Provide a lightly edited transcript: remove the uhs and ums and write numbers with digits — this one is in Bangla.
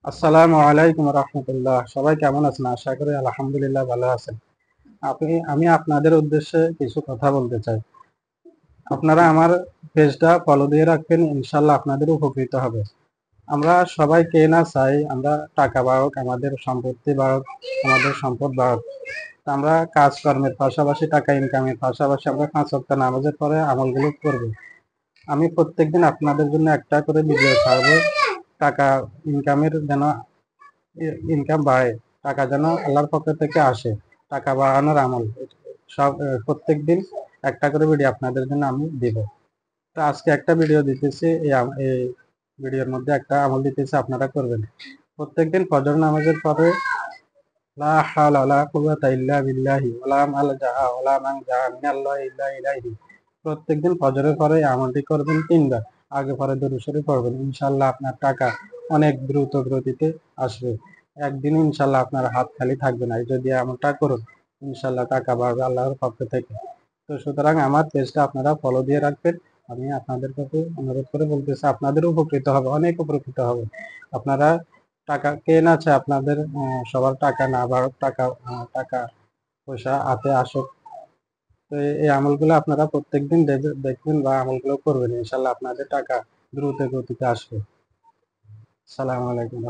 আসসালামু আলাইকুম রহমতুল্লাহ। সবাই কেমন আছেন? আশা করি আলহামদুলিল্লাহ ভালো আছেন। আমি আপনাদের উদ্দেশ্যে কিছু কথা বলতে চাই। আপনারা আমার পেজটা ফলো দিয়ে রাখবেন, ইনশাল্লাহ আপনাদের উপকৃত হবে। আমরা সবাই কে না চাই আমরা টাকা বাড়ুক, আমাদের সম্পত্তি বাড়ুক, আমাদের সম্পদ বাড়ুক। তা আমরা কাজকর্মের পাশাপাশি, টাকা ইনকামের পাশাপাশি আমরা 5 ওয়াক্ত নামাজের পরে আমলগুলো করব। আমি প্রত্যেকদিন আপনাদের জন্য একটা করে ভিডিও ছাড়বো। টাকা ইনকামের যেন ইনকাম বাড়ে, টাকা যেন আল্লাহর পক্ষ থেকে আসে, টাকা বাড়ানোর আমল সব প্রত্যেকদিন একটা করে ভিডিও আপনাদের জন্য আমি দিব। তো আজকে একটা ভিডিও দিতেছি, এই ভিডিওর মধ্যে একটা আমল দিতেছি, আপনারা করবেন। প্রত্যেকদিন ফজর নামাজের পরে লা হাওলা ওয়ালা কুওয়াতা ইল্লা বিল্লাহি ওয়ালা মালজা ওয়ালা মানজা মিনাল্লাহি ইল্লা ইলাইহি। প্রত্যেকদিন ফজরের পরে এই আমলটি করবেন 3 বার। আগে পরে দরুদ শরীফ পড়বেন, ইনশাআল্লাহ আপনার টাকা অনেক দ্রুত গতিতে আসবে। একদিন ইনশাআল্লাহ আপনার হাত খালি থাকবে না। যদি এমনটা করুন, ইনশাআল্লাহ টাকা বাড়বে আল্লাহর পক্ষ থেকে। তো সুতরাং আমার পেজটা আপনারা ফলো দিয়ে রাখবেন। আমি আপনাদের কাছে অনুরোধ করে বলতেছি, আপনাদের উপকৃত হবে, অনেক উপকৃত হবে। আপনারা টাকা কে না চায় আপনাদের সবার টাকা না বাড়ুক, টাকা পয়সা হাতে আসুক। তো এই আমলগুলো আপনারা প্রত্যেকদিন দেখবেন বা আমলগুলো করবেন, ইনশাল্লাহ আপনাদের টাকা দ্রুত গতিতে আসবে। সালাম আলাইকুম।